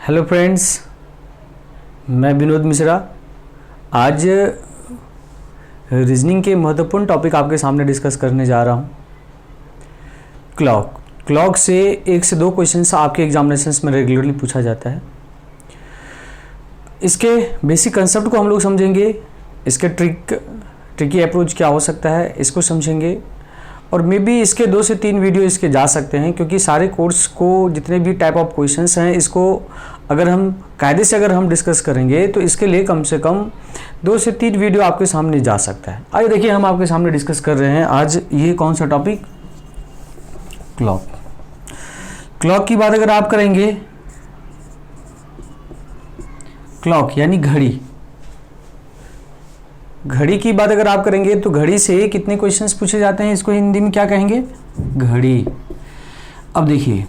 Hello friends, मैं विनोद मिश्रा। आज reasoning के महत्वपूर्ण टॉपिक आपके सामने डिस्कस करने जा रहा हूँ। क्लॉक से 1 से 2 क्वेश्चंस आपके एग्जामिनेशंस में रेगुलरली पूछा जाता है। इसके बेसिक कंसेप्ट को हम लोग समझेंगे, इसके ट्रिकी अप्रोच क्या हो सकता है इसको समझेंगे, और मे बी इसके 2 से 3 वीडियो इसके जा सकते हैं, क्योंकि सारे कोर्स को जितने भी टाइप ऑफ क्वेश्चंस हैं इसको अगर हम कायदे से डिस्कस करेंगे तो इसके लिए कम से कम 2 से 3 वीडियो आपके सामने जा सकता है। आइए देखिए, हम आपके सामने डिस्कस कर रहे हैं आज ये कौन सा टॉपिक, क्लॉक की बात अगर आप करेंगे, क्लॉक यानी घड़ी की बात अगर आप करेंगे तो घड़ी से कितने क्वेश्चंस पूछे जाते हैं, इसको हिंदी में क्या कहेंगे, घड़ी। अब देखिए,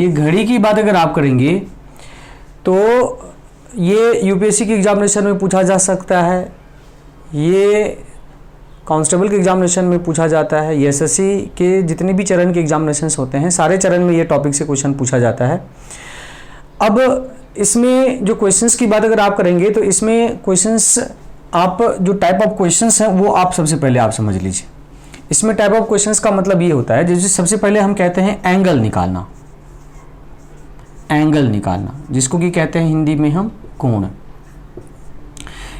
ये घड़ी की बात अगर आप करेंगे तो ये यूपीएससी के एग्जामिनेशन में पूछा जा सकता है, ये कांस्टेबल के एग्जामिनेशन में पूछा जाता है, ये एसएससी के जितने भी चरण के एग्जामिनेशंस होते हैं सारे चरण में ये टॉपिक से क्वेश्चन पूछा जाता है। अब इसमें जो क्वेश्चंस की बात अगर आप करेंगे तो इसमें क्वेश्चंस, आप जो टाइप ऑफ क्वेश्चंस हैं वो आप सबसे पहले आप समझ लीजिए। इसमें टाइप ऑफ क्वेश्चंस का मतलब ये होता है, जैसे सबसे पहले हम कहते हैं एंगल निकालना, जिसको कि कहते हैं हिंदी में हम कोण।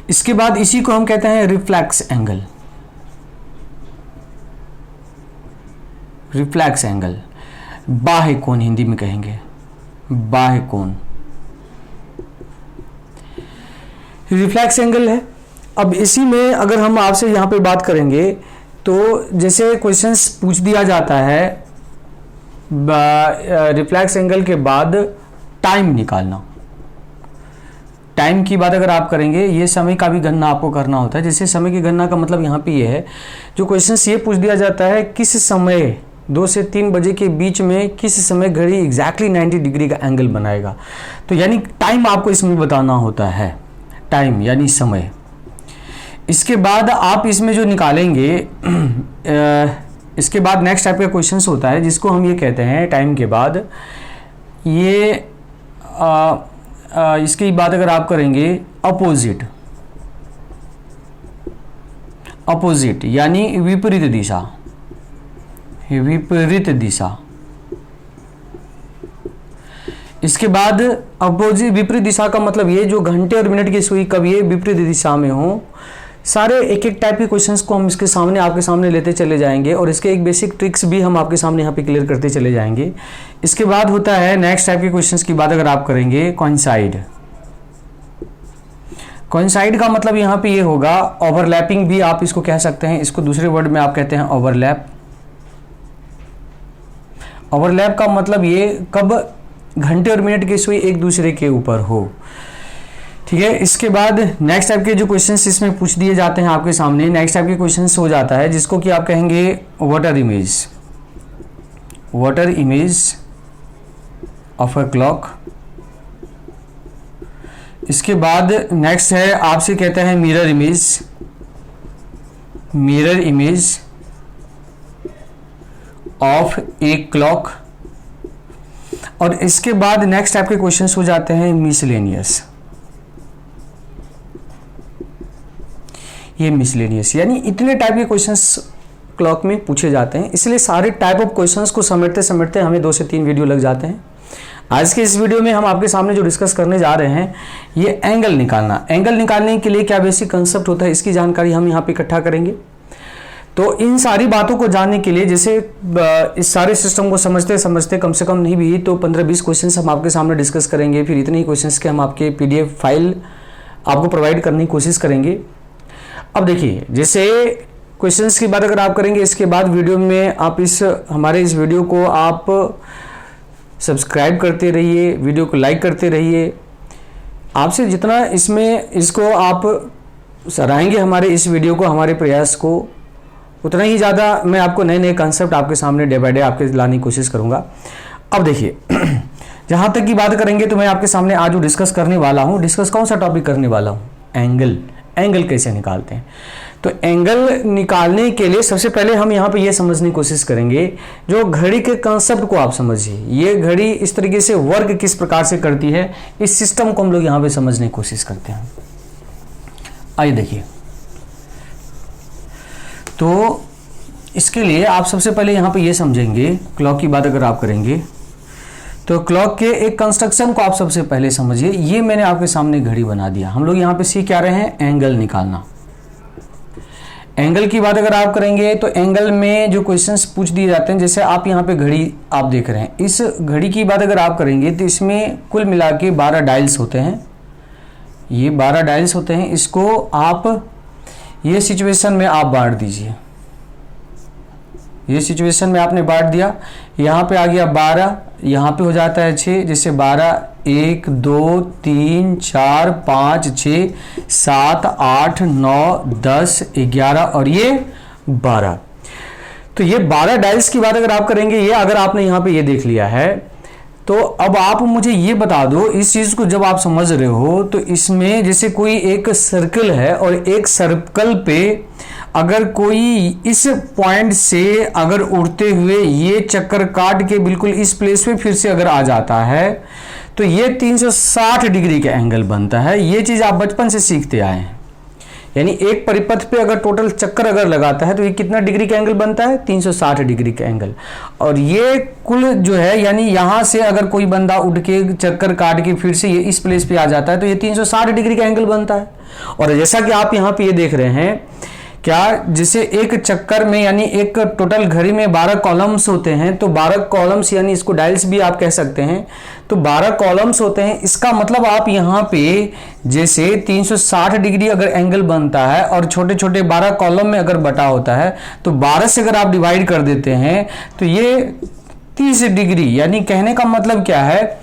इसके बाद इसी को हम कहते हैं रिफ्लेक्स एंगल, बाह्य कोण हिंदी में कहेंगे, बाह्य कोण रिफ्लेक्स एंगल है। अब इसी में अगर हम आपसे यहाँ पे बात करेंगे तो जैसे क्वेश्चंस पूछ दिया जाता है रिफ्लेक्स एंगल के बाद टाइम निकालना, टाइम की बात अगर आप करेंगे, ये समय का भी गणना आपको करना होता है। जैसे समय की गणना का मतलब यहाँ पे ये है, जो क्वेश्चंस ये पूछ दिया जाता है किस समय 2 से 3 बजे के बीच में किस समय घड़ी एग्जैक्टली 90 डिग्री का एंगल बनाएगा, तो यानी टाइम आपको इसमें बताना होता है, टाइम यानी समय। इसके बाद आप इसमें जो निकालेंगे, इसके बाद नेक्स्ट टाइप का क्वेश्चंस होता है जिसको हम ये कहते हैं टाइम के बाद, ये इसकी बात अगर आप करेंगे अपोजिट यानी विपरीत दिशा। इसके बाद अपोजिट विपरीत दिशा का मतलब ये, जो घंटे और मिनट की सुई कब ये विपरीत दिशा में हो। सारे एक टाइप के क्वेश्चंस को हम इसके सामने आपके सामने लेते चले जाएंगे, और इसके एक बेसिक ट्रिक्स भी हम आपके सामने यहाँ पे क्लियर करते चले जाएंगे। इसके बाद होता है नेक्स्ट टाइप के क्वेश्चंस की बात अगर आप करेंगे, कोइंसाइड का मतलब यहाँ पे ये होगा, ओवरलैपिंग भी आप इसको कह सकते हैं, इसको दूसरे वर्ड में आप कहते हैं ओवरलैप का मतलब ये कब घंटे और मिनट की सुई एक दूसरे के ऊपर हो, ठीक है। इसके बाद नेक्स्ट टाइप के जो क्वेश्चंस इसमें पूछ दिए जाते हैं आपके सामने, नेक्स्ट टाइप के क्वेश्चंस हो जाता है जिसको कि आप कहेंगे water image of a clock. इसके बाद नेक्स्ट है, आपसे कहते हैं mirror image of a clock. और इसके बाद नेक्स्ट टाइप के क्वेश्चंस हो जाते हैं मिसलेनियस, यानी इतने टाइप के क्वेश्चंस क्लॉक में पूछे जाते हैं। इसलिए सारे टाइप ऑफ क्वेश्चंस को समेटते हमें 2 से 3 वीडियो लग जाते हैं। आज के इस वीडियो में हम आपके सामने जो डिस्कस करने जा रहे हैं, ये एंगल निकालने के लिए क्या बेसिक कंसेप्ट होता है, इसकी जानकारी हम यहाँ पे इकट्ठा करेंगे। तो इन सारी बातों को जानने के लिए, जैसे इस सारे सिस्टम को समझते कम से कम नहीं भी तो 15-20 क्वेश्चंस हम आपके सामने डिस्कस करेंगे। फिर इतने ही क्वेश्चंस के हम आपके PDF फाइल आपको प्रोवाइड करने की कोशिश करेंगे। अब देखिए, जैसे क्वेश्चंस की बात अगर आप करेंगे, इसके बाद वीडियो में आप हमारे इस वीडियो को आप सब्सक्राइब करते रहिए, वीडियो को लाइक करते रहिए। आपसे जितना इसको आप सराहेंगे हमारे इस वीडियो को, हमारे प्रयास को, उतना ही ज़्यादा मैं आपको नए कंसेप्ट आपके सामने डे बाय डे आपके लाने की कोशिश करूँगा। अब देखिए, जहाँ तक की बात करेंगे तो मैं आपके सामने आज जो डिस्कस करने वाला हूँ, कौन सा टॉपिक करने वाला हूँ, एंगल कैसे निकालते हैं। तो एंगल निकालने के लिए सबसे पहले हम यहाँ पे ये समझने की कोशिश करेंगे, जो घड़ी के कंसेप्ट को आप समझिए, ये घड़ी इस तरीके से वर्क किस प्रकार से करती है, इस सिस्टम को हम लोग यहाँ पे समझने की कोशिश करते हैं। आइए देखिए, तो इसके लिए आप सबसे पहले यहाँ पे ये समझेंगे, क्लॉक की बात अगर आप करेंगे तो क्लॉक के एक कंस्ट्रक्शन को आप सबसे पहले समझिए। ये मैंने आपके सामने घड़ी बना दिया, हम लोग यहाँ पे सीख क्या रहे हैं, एंगल निकालना। एंगल की बात अगर आप करेंगे तो एंगल में जो क्वेश्चंस पूछ दिए जाते हैं, जैसे आप यहाँ पे घड़ी आप देख रहे हैं, इस घड़ी की बात अगर आप करेंगे तो इसमें कुल मिला के 12 डायल्स होते हैं, ये 12 डायल्स होते हैं। इसको आप ये सिचुएशन में आप बांट दीजिए, ये सिचुएशन में आपने बांट दिया, यहाँ पे आ गया 12, यहाँ पे हो जाता है 6, जैसे 12 1 2 3 4 5 6 7 8 9 10 11 और ये 12। तो ये 12 डायल्स की बात अगर आप करेंगे, ये अगर आपने यहाँ पे ये देख लिया है, तो अब आप मुझे ये बता दो, इस चीज को जब आप समझ रहे हो तो इसमें जैसे कोई एक सर्कल है और एक सर्कल पे अगर कोई इस पॉइंट से अगर उड़ते हुए ये चक्कर काट के बिल्कुल इस प्लेस पे फिर से अगर आ जाता है तो ये 360 डिग्री का एंगल बनता है। ये चीज आप बचपन से सीखते आए हैं, यानी एक परिपथ पे अगर टोटल चक्कर अगर लगाता है तो ये कितना डिग्री का एंगल बनता है, 360 डिग्री का एंगल। और ये कुल जो है, यानी यहां से अगर कोई बंदा उठ के चक्कर काट के फिर से ये इस प्लेस पे आ जाता है तो ये 360 डिग्री का एंगल बनता है। और जैसा कि आप यहाँ पे ये देख रहे हैं, क्या जैसे एक चक्कर में यानी एक टोटल घड़ी में 12 कॉलम्स होते हैं, तो 12 कॉलम्स यानी इसको डायल्स भी आप कह सकते हैं, तो 12 कॉलम्स होते हैं। इसका मतलब आप यहाँ पे जैसे 360 डिग्री अगर एंगल बनता है और छोटे छोटे 12 कॉलम में अगर बटा होता है तो 12 से अगर आप डिवाइड कर देते हैं तो ये 30 डिग्री, यानी कहने का मतलब क्या है,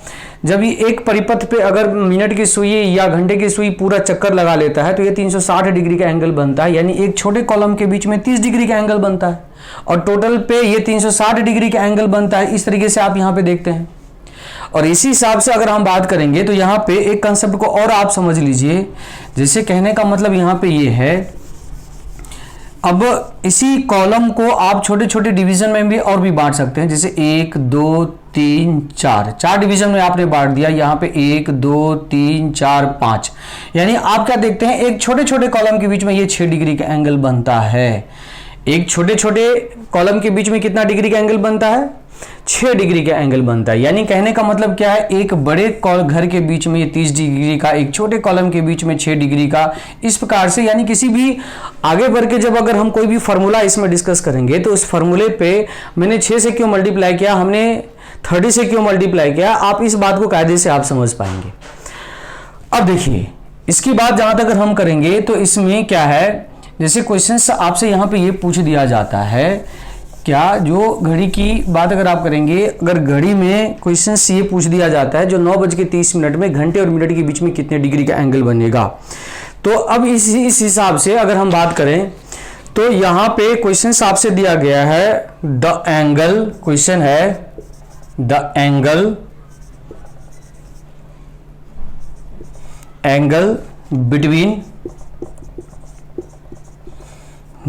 जब ये एक परिपथ पे अगर मिनट की सुई या घंटे की सुई पूरा चक्कर लगा लेता है तो ये 360 डिग्री का एंगल बनता है, यानी एक छोटे कॉलम के बीच में 30 डिग्री का एंगल बनता है और टोटल पे ये 360 डिग्री का एंगल बनता है। इस तरीके से आप यहाँ पे देखते हैं। और इसी हिसाब से अगर हम बात करेंगे तो यहाँ पे एक कंसेप्ट को और आप समझ लीजिए, जैसे कहने का मतलब यहाँ पे ये है, अब इसी कॉलम को आप छोटे छोटे डिवीजन में भी और भी बांट सकते हैं, जैसे 1 2 3 4 डिवीजन में आपने बांट दिया, यहाँ पे 1 2 3 4 5, यानी आप क्या देखते हैं, एक छोटे छोटे कॉलम के बीच में ये 6 डिग्री का एंगल बनता है। एक छोटे छोटे कॉलम के बीच में कितना डिग्री का एंगल बनता है, 6 डिग्री का एंगल बनता है। यानी कहने का मतलब क्या है, एक बड़े घर के बीच में 30 डिग्री का, एक छोटे कॉलम के बीच में 6 डिग्री का, इस प्रकार से। यानी किसी भी आगे बढ़ के जब अगर हम कोई भी फॉर्मूला इसमें डिस्कस करेंगे तो उस फॉर्मूले पे मैंने 6 से क्यों मल्टीप्लाई किया, हमने 30 से क्यों मल्टीप्लाई किया, आप इस बात को कायदे से आप समझ पाएंगे। अब देखिए, इसकी बात जहां तक हम करेंगे तो इसमें क्या है, जैसे क्वेश्चंस आपसे यहाँ पे ये पूछ दिया जाता है, क्या जो घड़ी की बात अगर आप करेंगे, अगर घड़ी में क्वेश्चंस ये पूछ दिया जाता है जो 9:30 में घंटे और मिनट के बीच में कितने डिग्री का एंगल बनेगा, तो अब इस हिसाब से अगर हम बात करें तो यहाँ पे क्वेश्चंस आपसे दिया गया है द एंगल, क्वेश्चन है the angle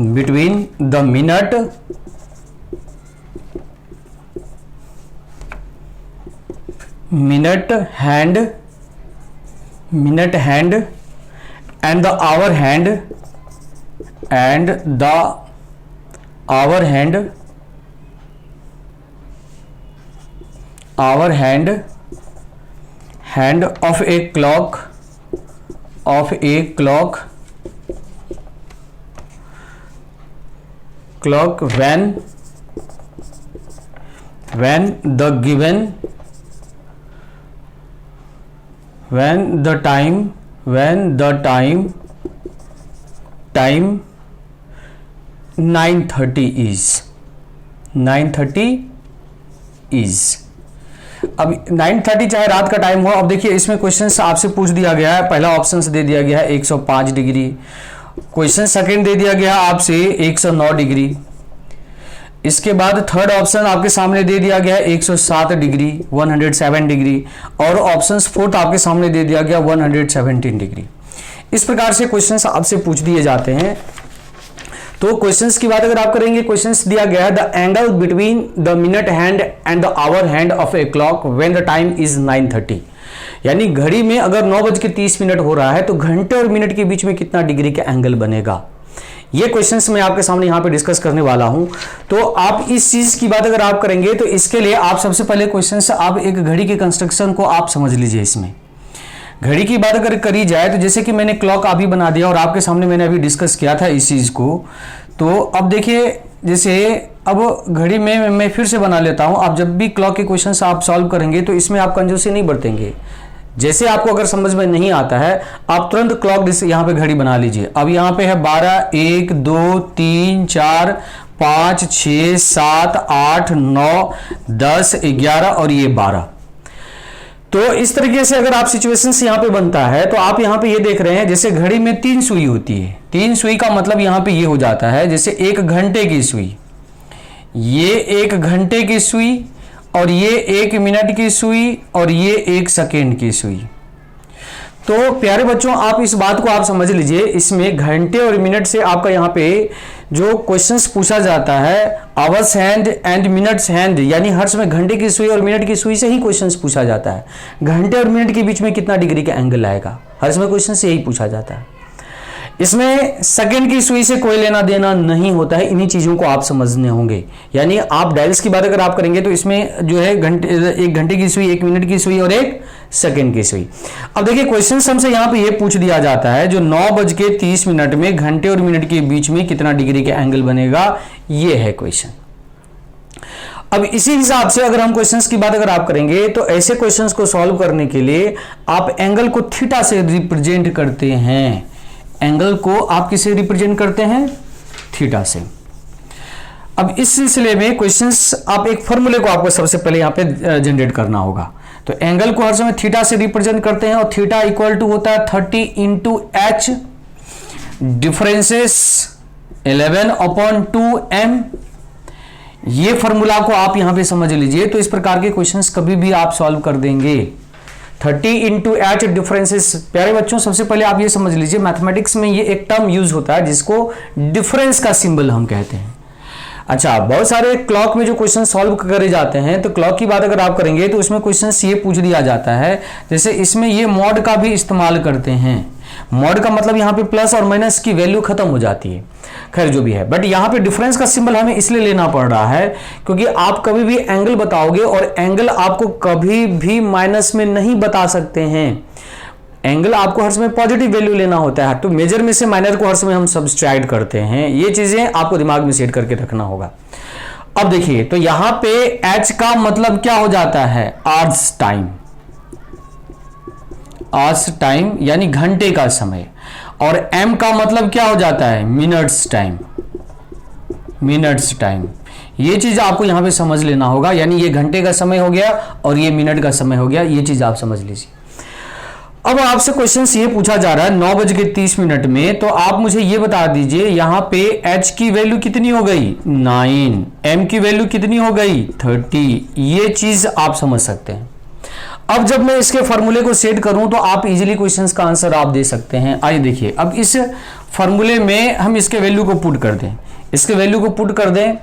between the minute hand and the hour hand of a clock when the time 9:30 is। अब 9:30 चाहे रात का टाइम हो। अब देखिए, इसमें क्वेश्चन आपसे पूछ दिया गया है, पहला ऑप्शन दे दिया गया है 105 डिग्री, क्वेश्चन सेकंड दे दिया गया आपसे 109 डिग्री, इसके बाद थर्ड ऑप्शन आपके सामने दे दिया गया है 107 डिग्री 107 डिग्री, और ऑप्शन फोर्थ आपके सामने दे दिया गया 117 डिग्री। इस प्रकार से क्वेश्चंस आपसे पूछ दिए जाते हैं। तो क्वेश्चंस की बात अगर आप करेंगे, क्वेश्चंस दिया गया है the angle between the minute hand and the hour hand of a clock when the time is 9:30, यानी घड़ी में अगर 9:30 हो रहा है तो घंटे और मिनट के बीच में कितना डिग्री का एंगल बनेगा। ये क्वेश्चंस मैं आपके सामने यहां पे डिस्कस करने वाला हूं। तो आप इस चीज की बात अगर आप करेंगे तो इसके लिए आप सबसे पहले क्वेश्चंस, आप एक घड़ी के कंस्ट्रक्शन को आप समझ लीजिए। इसमें घड़ी की बात अगर करी जाए तो जैसे कि मैंने क्लॉक अभी बना दिया और आपके सामने मैंने अभी डिस्कस किया था इस चीज को। तो अब देखिए, जैसे अब घड़ी में मैं फिर से बना लेता हूं। आप जब भी क्लॉक के क्वेश्चंस आप सॉल्व करेंगे तो इसमें आप कंजूसी नहीं बरतेंगे। जैसे आपको अगर समझ में नहीं आता है आप तुरंत क्लॉक यहाँ पे घड़ी बना लीजिए। अब यहाँ पे है 12, 1, 2, 3, 4, 5, 6, 7, 8, 9, 10, 11 और ये 12। तो इस तरीके से अगर आप सिचुएशन से यहाँ पे बनता है तो आप यहाँ पे ये देख रहे हैं, जैसे घड़ी में 3 सुई होती है। 3 सुई का मतलब यहाँ पे ये हो जाता है जैसे 1 घंटे की सुई, ये 1 घंटे की सुई, और ये 1 मिनट की सुई, और ये 1 सेकेंड की सुई। तो प्यारे बच्चों, आप इस बात को आप समझ लीजिए, इसमें घंटे और मिनट से आपका यहाँ पे जो क्वेश्चंस पूछा जाता है hours hand and minutes hand, यानी हर समय घंटे की सुई और मिनट की सुई से ही क्वेश्चंस पूछा जाता है। घंटे और मिनट के बीच में कितना डिग्री का एंगल आएगा, हर समय क्वेश्चन से यही पूछा जाता है। इसमें सेकंड की सुई से कोई लेना देना नहीं होता है। इन्हीं चीजों को आप समझने होंगे। यानी आप डायल्स की बात अगर आप करेंगे तो इसमें जो है 1 घंटे की सुई, 1 मिनट की सुई और 1 सेकंड की सुई। अब देखिए क्वेश्चन हमसे यहां पे ये पूछ दिया जाता है जो 9:30 में घंटे और मिनट के बीच में कितना डिग्री का एंगल बनेगा, ये है क्वेश्चन। अब इसी हिसाब से अगर हम क्वेश्चंस की बात अगर आप करेंगे तो ऐसे क्वेश्चंस को सॉल्व करने के लिए आप एंगल को थीटा से रिप्रेजेंट करते हैं। एंगल को आप किसे रिप्रेजेंट करते हैं, थीटा से। अब इस सिलसिले में क्वेश्चंस, आप एक फॉर्मूले को आपको सबसे पहले यहां पे जनरेट करना होगा। तो एंगल को हर समय थीटा से रिप्रेजेंट करते हैं और थीटा इक्वल टू होता है 30 इंटू एच डिफरेंसेस 11/2m। ये फॉर्मूला को आप यहां पे समझ लीजिए। तो इस प्रकार के क्वेश्चंस कभी भी आप सॉल्व कर देंगे। 30 इंटू एच डिफरेंसेस, प्यारे बच्चों सबसे पहले आप ये समझ लीजिए, मैथमेटिक्स में ये एक टर्म यूज होता है जिसको डिफरेंस का सिंबल हम कहते हैं। अच्छा, बहुत सारे क्लॉक में जो क्वेश्चन सॉल्व करे जाते हैं, तो क्लॉक की बात अगर आप करेंगे तो उसमें क्वेश्चन ये पूछ दिया जाता है, जैसे इसमें ये मॉड का भी इस्तेमाल करते हैं। मॉड का मतलब यहाँ पे प्लस और माइनस की वैल्यू खत्म हो जाती है, खैर जो भी है। बट यहाँ पे डिफरेंस का सिंबल हमें इसलिए लेना पड़ रहा है क्योंकि आप कभी भी एंगल बताओगे और एंगल आपको कभी भी माइनस में नहीं बता सकते हैं। एंगल आपको हर समय पॉजिटिव वैल्यू लेना होता है, तो मेजर में से माइनर को हर समय हम सब्सट्रैक्ट करते हैं। ये चीजें आपको दिमाग में सेट करके रखना होगा। अब देखिए, तो यहां पे एच का मतलब क्या हो जाता है, आवर्स टाइम। आवर्स टाइम यानी घंटे का समय, और एम का मतलब क्या हो जाता है, मिनट्स टाइम। मिनट्स टाइम, ये चीज आपको यहां पे समझ लेना होगा। यानी ये घंटे का समय हो गया और ये मिनट का समय हो गया, ये चीज आप समझ लीजिए। अब आपसे क्वेश्चन ये पूछा जा रहा है 9:30 में, तो आप मुझे ये बता दीजिए यहां पे h की वैल्यू कितनी हो गई, 9, m की वैल्यू कितनी हो गई, 30। ये चीज आप समझ सकते हैं। अब जब मैं इसके फॉर्मूले को सेट करूं तो आप इजीली क्वेश्चंस का आंसर आप दे सकते हैं। आइए देखिए, अब इस फॉर्मूले में हम इसके वैल्यू को पुट कर दें। इसके वैल्यू को पुट कर दें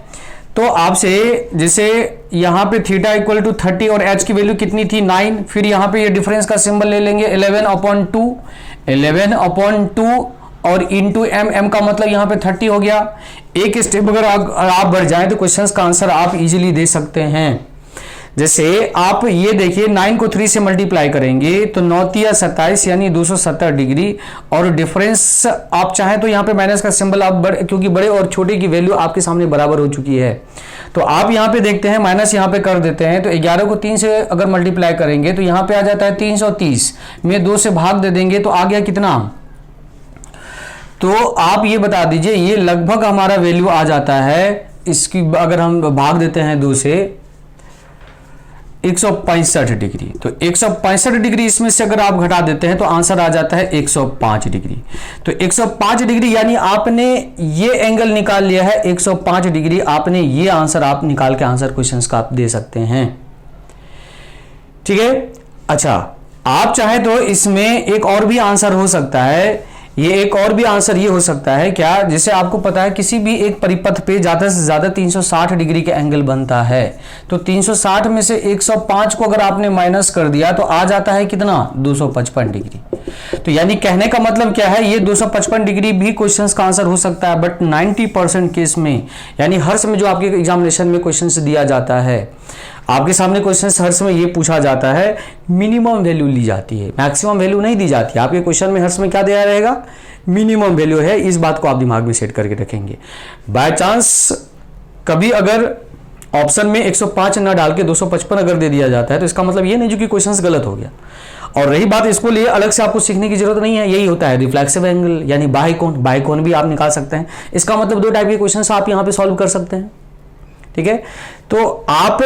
तो आपसे जैसे यहां पे थीटा इक्वल टू 30 और h की वैल्यू कितनी थी, 9। फिर यहां पे ये डिफरेंस का सिंबल ले लेंगे 11/2 और इंटू m का मतलब यहां पे 30 हो गया। एक स्टेप अगर आप बढ़ जाए तो क्वेश्चंस का आंसर आप इजीली दे सकते हैं। जैसे आप ये देखिए 9 को 3 से मल्टीप्लाई करेंगे तो 9 × 27 यानी 270 डिग्री, और डिफरेंस आप चाहें तो यहाँ पे माइनस का सिंबल आप क्योंकि बड़े और छोटे की वैल्यू आपके सामने बराबर हो चुकी है, तो आप यहाँ पे देखते हैं माइनस यहाँ पे कर देते हैं। तो 11 को 3 से अगर मल्टीप्लाई करेंगे तो यहाँ पे आ जाता है 330 में 2 से भाग दे देंगे तो आ गया कितना। तो आप ये बता दीजिए, ये लगभग हमारा वैल्यू आ जाता है, इसकी अगर हम भाग देते हैं 2 से, 165 डिग्री। तो 165 डिग्री इसमें से अगर आप घटा देते हैं तो आंसर आ जाता है 105 डिग्री। तो 105 डिग्री यानी आपने ये एंगल निकाल लिया है 105 डिग्री। आपने ये आंसर आप निकाल के आंसर क्वेश्चंस का आप दे सकते हैं, ठीक है। अच्छा, आप चाहे तो इसमें एक और भी आंसर हो सकता है, ये एक और भी आंसर ये हो सकता है क्या, जैसे आपको पता है किसी भी एक परिपथ पे ज़्यादा से ज़्यादा 360 डिग्री का एंगल बनता है, तो 360 में से 105 को अगर आपने माइनस कर दिया तो आ जाता है कितना, 255 डिग्री। तो यानी कहने का मतलब क्या है, ये 255 डिग्री भी क्वेश्चंस का आंसर हो सकता है, बट 90% केस में, यानी हर समय जो आपके एग्जामिनेशन में क्वेश्चंस दिया जाता है, आपके सामने क्वेश्चंस हर समय ये पूछा जाता है, मिनिमम वैल्यू ली जाती है, मैक्सिमम वैल्यू नहीं दी जाती। आपके क्वेश्चन में हर समय क्या दिया रहेगा, मिनिमम वैल्यू है। इस बात को आप दिमाग में सेट करके रखेंगे। बाय चांस कभी अगर ऑप्शन में 105 ना डाल के 255 अगर दे दिया जाता है तो इसका मतलब ये नहीं जो कि क्वेश्चंस गलत हो गया। और रही बात, इसको लिए अलग से आपको सीखने की जरूरत नहीं है, यही होता है रिफ्लेक्सिव एंगल यानी बाह्य कोण भी आप निकाल सकते हैं। इसका मतलब 2 टाइप के क्वेश्चंस आप यहाँ पे सॉल्व कर सकते हैं, ठीक है। तो आप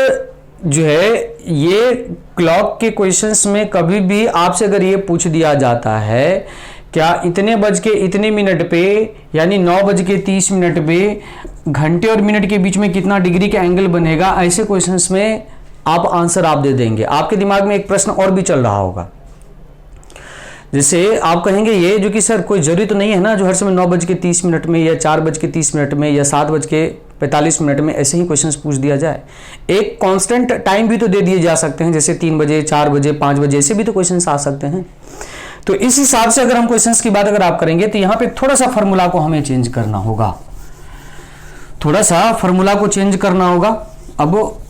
जो है ये क्लॉक के क्वेश्चंस में कभी भी आपसे अगर ये पूछ दिया जाता है क्या इतने बज के इतने मिनट पे यानी 9:30 पे घंटे और मिनट के बीच में कितना डिग्री का एंगल बनेगा, ऐसे क्वेश्चंस में आप आंसर आप दे देंगे। आपके दिमाग में एक प्रश्न और भी चल रहा होगा, जैसे आप कहेंगे ये जो कि सर कोई जरूरी तो नहीं है ना जो हर समय 9:30 में या 4:30 में या 7:45 में ऐसे ही क्वेश्चंस पूछ दिया जाए। एक कांस्टेंट टाइम भी तो दे दिए जा सकते हैं, जैसे 3 बजे, 4 बजे, 5 बजे, ऐसे भी तो क्वेश्चंस आ सकते हैं। तो इस हिसाब से अगर हम क्वेश्चंस की बात अगर आप करेंगे तो यहाँ पे थोड़ा सा फॉर्मूला को हमें चेंज करना होगा, थोड़ा सा फॉर्मूला को चेंज करना होगा। अब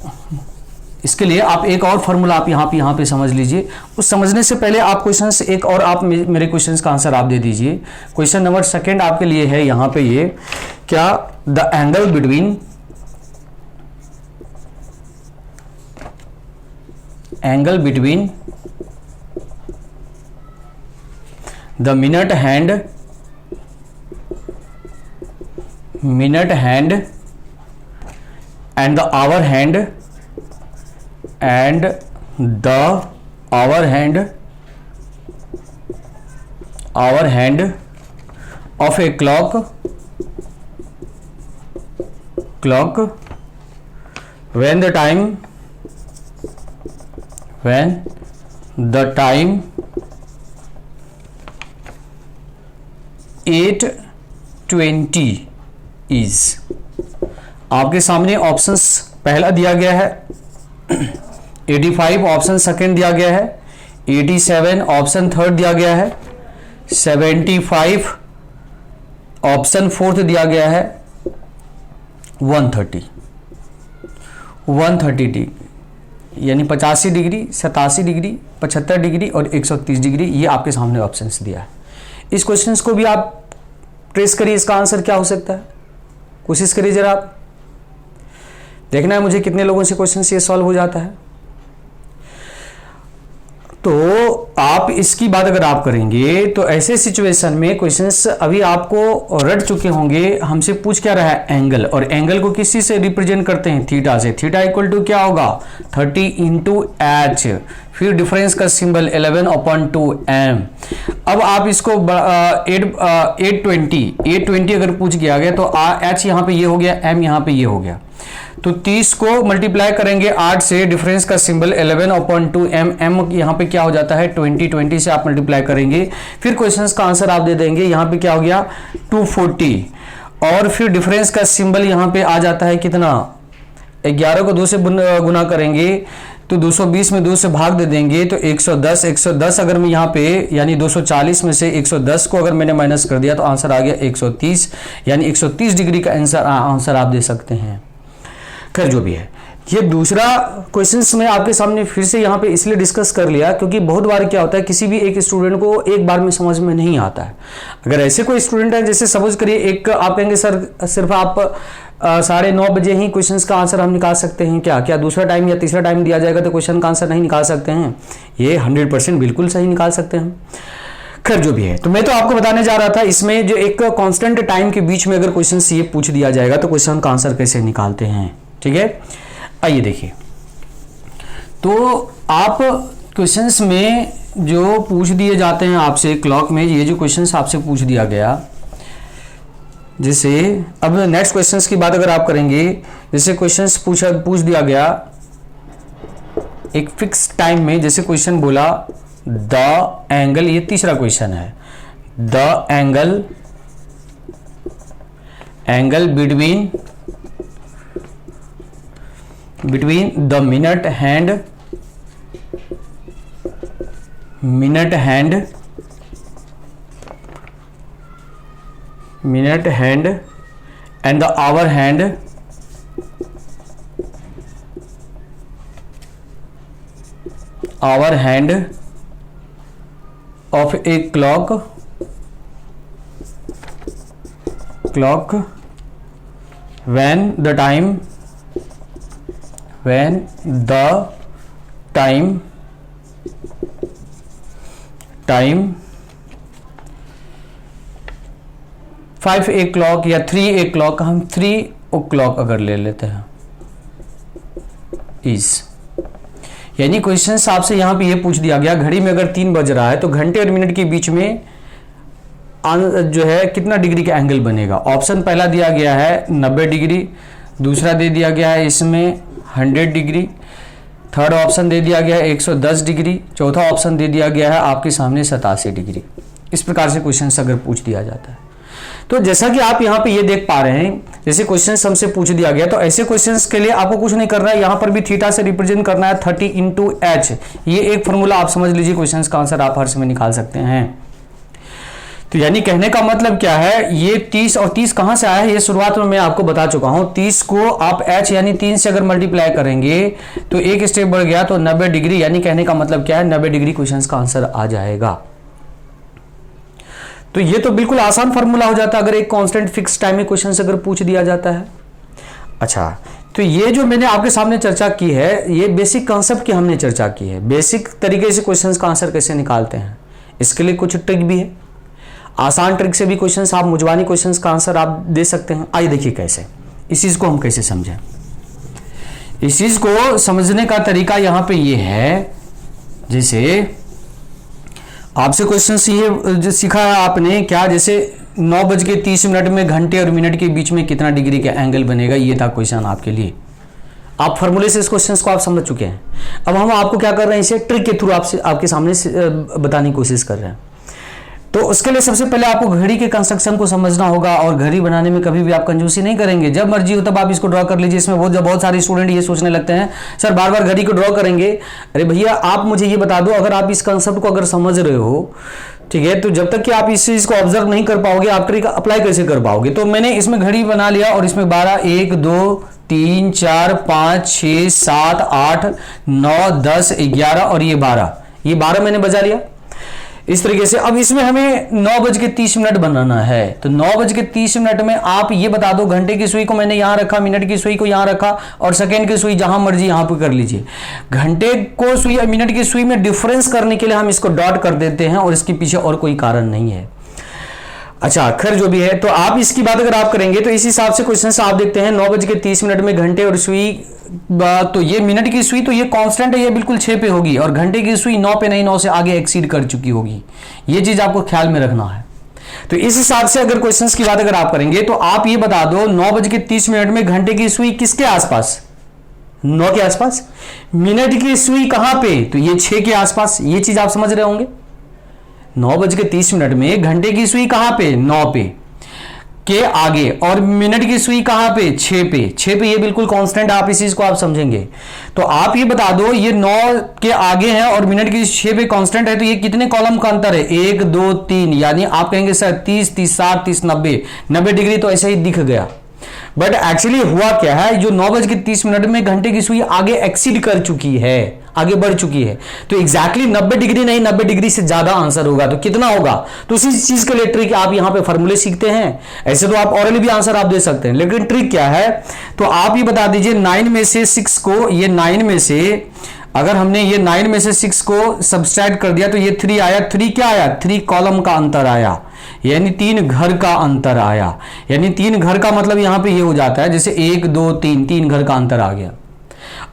इसके लिए आप एक और फॉर्मूला आप यहाँ पे समझ लीजिए। उस समझने से पहले आप क्वेश्चंस एक और आप मेरे क्वेश्चंस का आंसर आप दे दीजिए। क्वेश्चन नंबर 2 आपके लिए है यहाँ पे ये, क्या the angle between the minute hand and the hour hand of a clock when the time 8:20 is। आपके सामने ऑप्शंस पहला दिया गया है 85, ऑप्शन सेकंड दिया गया है 87, ऑप्शन थर्ड दिया गया है 75, ऑप्शन फोर्थ दिया गया है 130 डिग्री, यानी 85 डिग्री, 87 डिग्री, 75 डिग्री और 130 डिग्री, ये आपके सामने ऑप्शंस दिया है। इस क्वेश्चंस को भी आप ट्रेस करिए, इसका आंसर क्या हो सकता है, कोशिश करिए जरा आप। देखना है मुझे कितने लोगों से क्वेश्चन ये सॉल्व हो जाता है। तो आप इसकी बात अगर आप करेंगे तो ऐसे सिचुएशन में क्वेश्चंस अभी आपको रट चुके होंगे। हमसे पूछ क्या रहा है, एंगल, और एंगल को किसी से रिप्रेजेंट करते हैं, थीटा से। थीटा इक्वल टू क्या होगा, 30 × h, फिर डिफरेंस का सिंबल 11/2m। अब आप इसको 820 अगर पूछ किया गया तो h यहाँ पे ये हो गया, m यहाँ पे ये हो गया, तो 30 को मल्टीप्लाई करेंगे 8 से, डिफरेंस का सिंबल 11/2m, m यहाँ पे क्या हो जाता है 20 से आप मल्टीप्लाई करेंगे, फिर क्वेश्चंस का आंसर आप दे देंगे। यहाँ पे क्या हो गया 240, और फिर डिफरेंस का सिंबल यहाँ पे आ जाता है कितना, 11 को 2 से गुना करेंगे तो 220 में 2 से भाग दे देंगे तो 110 अगर मैं यहाँ पे यानी 240 में से 110 को अगर मैंने माइनस कर दिया तो आंसर आ गया 130, यानी 130 डिग्री का आंसर आप दे सकते हैं। खैर जो भी है, ये दूसरा क्वेश्चंस में आपके सामने फिर से यहाँ पे इसलिए डिस्कस कर लिया क्योंकि बहुत बार क्या होता है किसी भी एक स्टूडेंट को एक बार में समझ में नहीं आता है। अगर ऐसे कोई स्टूडेंट है, जैसे सपोज करिए एक आप कहेंगे सर सिर्फ आप 9:30 बजे ही क्वेश्चंस का आंसर हम निकाल सकते हैं क्या दूसरा टाइम या तीसरा टाइम दिया जाएगा तो क्वेश्चन का आंसर नहीं निकाल सकते हैं? ये 100% बिल्कुल सही निकाल सकते हैं। खैर जो भी है, तो मैं तो आपको बताने जा रहा था इसमें जो एक कांस्टेंट टाइम के बीच में अगर क्वेश्चन ये पूछ दिया जाएगा तो क्वेश्चन का आंसर कैसे निकालते हैं, ठीक है। आइए देखिए, तो आप क्वेश्चंस में जो पूछ दिए जाते हैं आपसे क्लॉक में, ये जो क्वेश्चंस आपसे पूछ दिया गया, जैसे अब नेक्स्ट क्वेश्चंस की बात अगर आप करेंगे, जैसे क्वेश्चंस पूछ दिया गया एक फिक्स टाइम में, जैसे क्वेश्चन बोला द एंगल, ये तीसरा क्वेश्चन है, the angle between the minute hand and the hour hand of a clock when the time 5 o'clock या 3 o'clock, हम 3 o'clock अगर ले लेते हैं इज, यानी क्वेश्चन आपसे यहां पे ये पूछ दिया गया घड़ी में अगर 3 बज रहा है तो घंटे और मिनट के बीच में जो है कितना डिग्री का एंगल बनेगा। ऑप्शन पहला दिया गया है 90 डिग्री, दूसरा दे दिया गया है इसमें 100 डिग्री, थर्ड ऑप्शन दे दिया गया है 110 डिग्री, चौथा ऑप्शन दे दिया गया है आपके सामने 87 डिग्री। इस प्रकार से क्वेश्चन अगर पूछ दिया जाता है तो जैसा कि आप यहाँ पे ये देख पा रहे हैं, जैसे क्वेश्चन हमसे पूछ दिया गया तो ऐसे क्वेश्चंस के लिए आपको कुछ नहीं करना है, यहाँ पर भी थीटा से रिप्रेजेंट करना है 30 × h। ये एक फॉर्मूला आप समझ लीजिए, क्वेश्चंस का आंसर आप हर समय निकाल सकते हैं। तो यानी कहने का मतलब क्या है, ये 30 और 30 कहां से आया है ये शुरुआत में मैं आपको बता चुका हूं। 30 को आप h यानी 3 से अगर मल्टीप्लाई करेंगे तो एक स्टेप बढ़ गया तो 90 डिग्री, यानी कहने का मतलब क्या है 90 डिग्री क्वेश्चन का आंसर आ जाएगा। तो ये तो बिल्कुल आसान फॉर्मूला हो जाता है अगर एक कांस्टेंट फिक्स टाइम में क्वेश्चन अगर पूछ दिया जाता है। अच्छा, तो ये जो मैंने आपके सामने चर्चा की है, ये बेसिक कॉन्सेप्ट की हमने चर्चा की है, बेसिक तरीके से क्वेश्चंस का आंसर कैसे निकालते हैं। इसके लिए कुछ ट्रिक भी है, आसान ट्रिक से भी क्वेश्चंस आप मुजवानी क्वेश्चंस का आंसर आप दे सकते हैं। आइए देखिए कैसे, इस चीज को हम कैसे समझें। इस चीज को समझने का तरीका यहां पे ये है, जैसे आपसे क्वेश्चन ये जो सीखा है आपने क्या, जैसे 9:30 में घंटे और मिनट के बीच में कितना डिग्री का एंगल बनेगा, ये था क्वेश्चन आपके लिए। आप फॉर्मूले से इस क्वेश्चन को आप समझ चुके हैं। अब हम आपको क्या कर रहे हैं, इसे ट्रिक के थ्रू आपके सामने बताने की कोशिश कर रहे हैं। तो उसके लिए सबसे पहले आपको घड़ी के कंस्ट्रक्शन को समझना होगा, और घड़ी बनाने में कभी भी आप कंजूसी नहीं करेंगे। जब मर्जी हो तब आप इसको ड्रॉ कर लीजिए। इसमें बहुत सारे स्टूडेंट ये सोचने लगते हैं सर बार बार घड़ी को ड्रॉ करेंगे। अरे भैया आप मुझे ये बता दो, अगर आप इस कंसेप्ट को अगर समझ रहे हो, ठीक है, तो जब तक कि आप इस चीज को ऑब्जर्व नहीं कर पाओगे आप ट्रिक अप्लाई कैसे कर पाओगे। तो मैंने इसमें घड़ी बना लिया और इसमें 12, 1, 2, 3, 4, 5, 6, 7, 8, 9, 10, 11 और ये 12 मैंने बजा लिया इस तरीके से। अब इसमें हमें 9:30 बनाना है, तो 9:30 में आप ये बता दो, घंटे की सुई को मैंने यहां रखा, मिनट की सुई को यहां रखा और सेकंड की सुई जहां मर्जी यहां पर कर लीजिए। घंटे को सुई और मिनट की सुई में डिफरेंस करने के लिए हम इसको डॉट कर देते हैं और इसके पीछे और कोई कारण नहीं है। अच्छा, खैर जो भी है, तो आप इसकी बात अगर आप करेंगे तो इस हिसाब से क्वेश्चन आप देखते हैं 9:30 में घंटे और सुई, तो ये मिनट की सुई तो ये कांस्टेंट है, ये बिल्कुल 6 पे होगी, और घंटे की सुई 9 पे नहीं, 9 से आगे एक्सीड कर चुकी होगी। ये चीज आपको ख्याल में रखना है। तो इस हिसाब से अगर क्वेश्चंस की बात अगर आप करेंगे तो आप ये बता दो 9:30 में घंटे की सुई किसके आसपास, 9 के आसपास। मिनट की सुई कहां पे, तो ये 6 के आसपास। ये चीज आप समझ रहे होंगे। 9:30 में घंटे की सुई कहां पे, 9 पे के आगे, और मिनट की सुई कहां पे, 6 पे। 6 पे ये बिल्कुल कांस्टेंट, आप इस चीज को आप समझेंगे। तो आप ये बता दो ये 9 के आगे है और मिनट की 6 पे कांस्टेंट है, तो ये कितने कॉलम का अंतर है, 1, 2, 3, यानी आप कहेंगे सर 30, 30, 60, 30, 90 डिग्री तो ऐसे ही दिख गया। बट एक्चुअली हुआ क्या है, जो 9:30 में घंटे की सुई आगे एक्सीड कर चुकी है, आगे बढ़ चुकी है, तो एग्जैक्टली 90 डिग्री नहीं, 90 डिग्री से ज्यादा आंसर होगा। तो कितना होगा, तो उसी चीज के लिए ट्रिक आप यहां पे फॉर्मूले सीखते हैं। ऐसे तो आप ऑरली भी आंसर आप दे सकते हैं, लेकिन ट्रिक क्या है, तो आप ये बता दीजिए 9 में से 6 को, ये 9 में से अगर हमने ये 9 में से 6 को सब्सट्रैक्ट कर दिया तो ये 3 आया। 3 क्या आया, 3 कॉलम का अंतर आया, यानी 3 घर का अंतर आया। यानी 3 घर का मतलब यहां पे ये हो जाता है जैसे 1, 2, 3 घर का अंतर आ गया।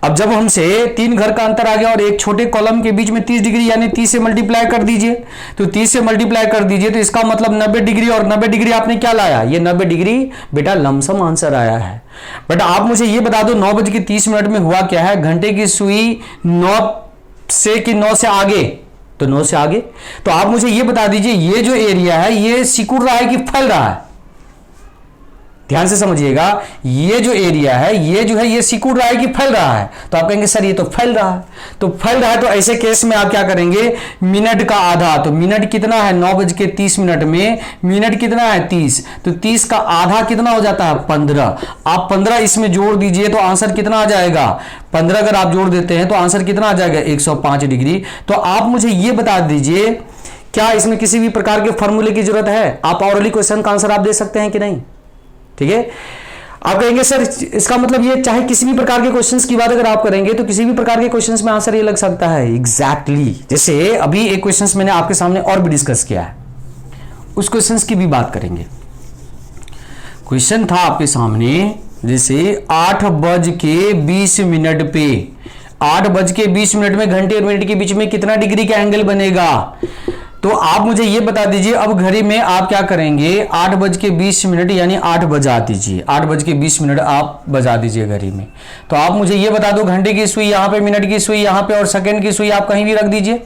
अब जब हमसे 3 घर का अंतर आ गया और एक छोटे कॉलम के बीच में 30 डिग्री, यानी 30 से मल्टीप्लाई कर दीजिए, तो 30 से मल्टीप्लाई कर दीजिए तो इसका मतलब 90 डिग्री, और 90 डिग्री आपने क्या लाया, ये 90 डिग्री बेटा लमसम आंसर आया है। बट आप मुझे ये बता दो 9:30 में हुआ क्या है, घंटे की सुई 9 से कि 9 से आगे, तो 9 से आगे। तो आप मुझे ये बता दीजिए ये जो एरिया है ये सिकुड़ रहा है कि फैल रहा है? ध्यान से समझिएगा, ये जो एरिया है ये जो है ये सिकुड़ रहा है कि फैल रहा है? तो आप कहेंगे सर ये तो फैल रहा है। तो फैल रहा है तो ऐसे केस में आप क्या करेंगे, मिनट का आधा, तो मिनट कितना है 9:30 में, मिनट कितना है 30, तो 30 का आधा कितना हो जाता है 15। आप 15 इसमें जोड़ दीजिए तो आंसर कितना आ जाएगा, 15 अगर आप जोड़ देते हैं तो आंसर कितना आ जाएगा 105 डिग्री। तो आप मुझे ये बता दीजिए क्या इसमें किसी भी प्रकार के फॉर्मूले की जरूरत है? आप ऑरली क्वेश्चन का आंसर आप दे सकते हैं कि नहीं? ठीक है, आप कहेंगे सर इसका मतलब ये चाहे किसी भी प्रकार के क्वेश्चंस की बात अगर आप करेंगे तो किसी भी प्रकार के क्वेश्चंस में आंसर ये लग सकता है। एग्जैक्टली जैसे अभी एक क्वेश्चंस मैंने आपके सामने और भी डिस्कस किया है, उस क्वेश्चंस की भी बात करेंगे। क्वेश्चन था आपके सामने जैसे 8:20 पे 8:20 में घंटे और मिनट के बीच में कितना डिग्री का एंगल बनेगा? तो आप मुझे ये बता दीजिए, अब घड़ी में आप क्या करेंगे 8:20 यानी 8 बजा दीजिए, 8:20 आप बजा दीजिए घड़ी में। तो आप मुझे ये बता दो घंटे की सुई यहां पे, मिनट की सुई यहां पे और सेकंड की सुई आप कहीं भी रख दीजिए।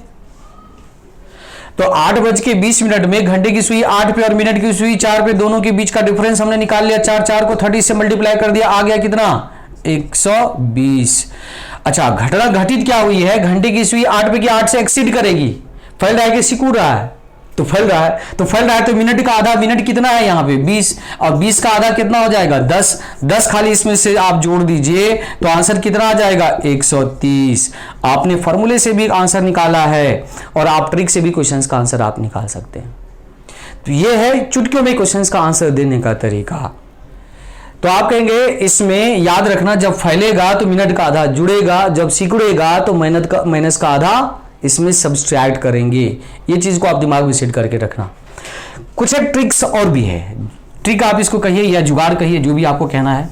तो 8:20 में घंटे की सुई 8 पे और मिनट की सुई 4 पे, दोनों के बीच का डिफरेंस हमने निकाल लिया। 4 को 30 से मल्टीप्लाई कर दिया, आ गया कितना 120। अच्छा, घटना घटित क्या हुई है, घंटे की सुई 8 पे की 8 से एक्सीड करेगी, फैल रहा है कि सिकुड़ रहा है? तो फैल रहा है। तो फैल रहा है तो मिनट का आधा, मिनट कितना है यहाँ पे 20, और 20 का आधा कितना हो जाएगा 10, 10 खाली इसमें से आप जोड़ दीजिए तो आंसर कितना आ जाएगा 130। आपने फॉर्मूले से भी आंसर निकाला है और आप ट्रिक से भी क्वेश्चंस का आंसर आप निकाल सकते हैं। तो ये है चुटकियों में क्वेश्चंस का आंसर देने का तरीका। तो आप कहेंगे इसमें याद रखना, जब फैलेगा तो मिनट का आधा जुड़ेगा, जब सिकुड़ेगा तो माइनस का आधा इसमें सब्सट्रैक्ट करेंगे। ये चीज को आप दिमाग में सेट करके रखना। कुछ एक ट्रिक्स और भी है, ट्रिक आप इसको कहिए या जुगाड़ कहिए, जो भी आपको कहना है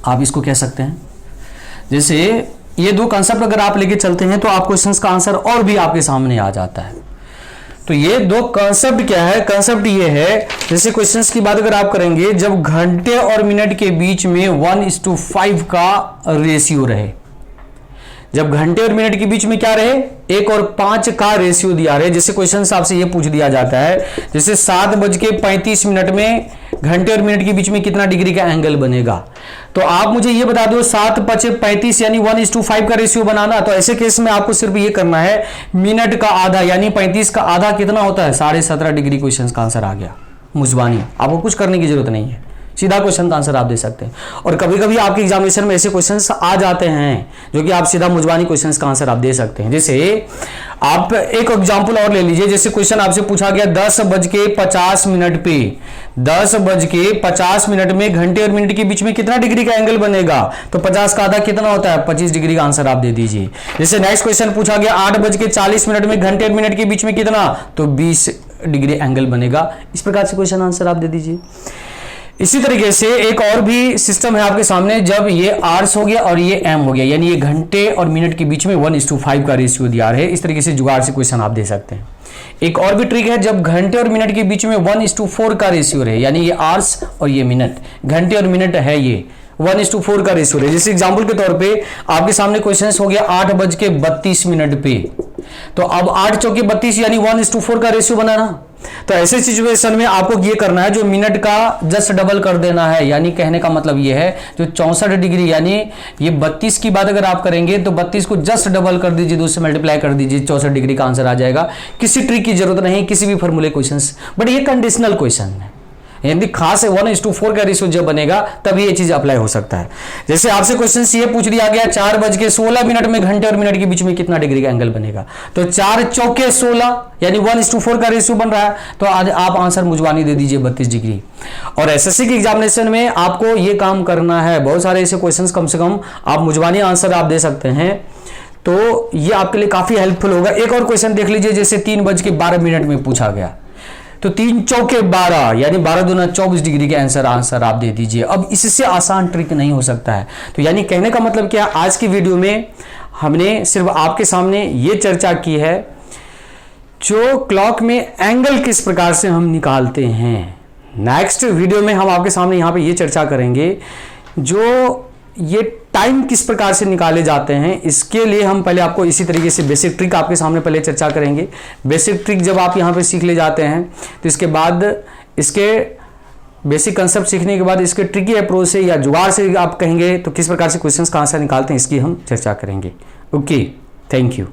आप इसको कह सकते हैं। जैसे ये दो कंसेप्ट अगर आप लेके चलते हैं तो आप क्वेश्चंस का आंसर और भी आपके सामने आ जाता है। तो ये दो कंसेप्ट क्या है, कंसेप्ट ये है जैसे क्वेश्चंस की बात अगर आप करेंगे, जब घंटे और मिनट के बीच में 1:5 का रेशियो रहे, जब घंटे और मिनट के बीच में क्या रहे 1 और 5 का रेशियो दिया रहे। जैसे क्वेश्चन आपसे ये पूछ दिया जाता है जैसे 7:35 में घंटे और मिनट के बीच में कितना डिग्री का एंगल बनेगा? तो आप मुझे ये बता दो 7:35 यानी 1:5 का रेशियो बनाना। तो ऐसे केस में आपको सिर्फ ये करना है, मिनट का आधा यानी 35 का आधा कितना होता है 17.5 डिग्री। क्वेश्चन का आंसर आ गया, मुजबानी, आपको कुछ करने की जरूरत नहीं है, सीधा क्वेश्चन का आंसर आप दे सकते हैं। और कभी कभी आपके एग्जामिनेशन में ऐसे क्वेश्चंस आ जाते हैं जो कि आप सीधा मुजबानी क्वेश्चंस का आंसर आप दे सकते हैं। जैसे आप एक एग्जांपल और ले लीजिए, जैसे क्वेश्चन आपसे पूछा गया 10:50 पे 10:50 में घंटे और मिनट के बीच में कितना डिग्री का एंगल बनेगा? तो 50 का आधा कितना होता है 25 डिग्री का आंसर आप दे दीजिए। जैसे नेक्स्ट क्वेश्चन पूछा गया 8:40 में घंटे और मिनट के बीच में कितना, तो 20 डिग्री एंगल बनेगा। इस प्रकार से क्वेश्चन आंसर आप दे दीजिए। इसी तरीके से एक और भी सिस्टम है आपके सामने, जब ये आवर्स हो गया और ये एम हो गया यानी ये घंटे और मिनट के बीच में 1:5 का रेशियो दिया है। इस तरीके से जुगाड़ से क्वेश्चन आप दे सकते हैं। एक और भी ट्रिक है, जब घंटे और मिनट के बीच में 1:4 का रेशियो रहे यानी ये आवर्स और ये मिनट, घंटे और मिनट है ये 1:4 का रेशियो रहे। जैसे एग्जाम्पल के तौर पे आपके सामने क्वेश्चन हो गया 8:32 पे, तो अब 8 चौके 32 यानी 1:4 का रेशियो बनाना। तो ऐसे सिचुएशन में आपको ये करना है, जो मिनट का जस्ट डबल कर देना है, यानी कहने का मतलब ये है जो 64 डिग्री यानी ये 32 की बात अगर आप करेंगे तो 32 को जस्ट डबल कर दीजिए, 2 से मल्टीप्लाई कर दीजिए, 64 डिग्री का आंसर आ जाएगा। किसी ट्रिक की जरूरत नहीं, किसी भी फॉर्मूले क्वेश्चंस, बट ये कंडीशनल क्वेश्चन है, यानी खास 1:4 का रेशियो जब बनेगा तभी ये चीज अप्लाई हो सकता है। जैसे आपसे क्वेश्चन ये पूछ दिया गया 4:16 में घंटे और मिनट के बीच में कितना डिग्री का एंगल बनेगा? तो 4 चौके 16 यानी 1:4 का रेशियो बन रहा है, तो आज आप आंसर मुजबानी दे दीजिए 32 डिग्री। और एसएससी के एग्जामिनेशन में आपको ये काम करना है, बहुत सारे ऐसे क्वेश्चन कम से कम आप मुजबानी आंसर आप दे सकते हैं, तो ये आपके लिए काफी हेल्पफुल होगा। एक और क्वेश्चन देख लीजिए, जैसे 3:12 में पूछा गया, तो 3 चौके 12 यानी 12 दूना 24 डिग्री के आंसर आप दे दीजिए। अब इससे आसान ट्रिक नहीं हो सकता है। तो यानी कहने का मतलब क्या, आज की वीडियो में हमने सिर्फ आपके सामने ये चर्चा की है जो क्लॉक में एंगल किस प्रकार से हम निकालते हैं। नेक्स्ट वीडियो में हम आपके सामने यहाँ पे ये चर्चा करेंगे जो ये टाइम किस प्रकार से निकाले जाते हैं, इसके लिए हम पहले आपको इसी तरीके से बेसिक ट्रिक आपके सामने पहले चर्चा करेंगे। बेसिक ट्रिक जब आप यहाँ पे सीख ले जाते हैं तो इसके बाद इसके बेसिक कंसेप्ट सीखने के बाद इसके ट्रिकी अप्रोच से या जुगाड़ से आप कहेंगे तो किस प्रकार से क्वेश्चंस कहाँ से निकालते हैं, इसकी हम चर्चा करेंगे। Okay, thank you.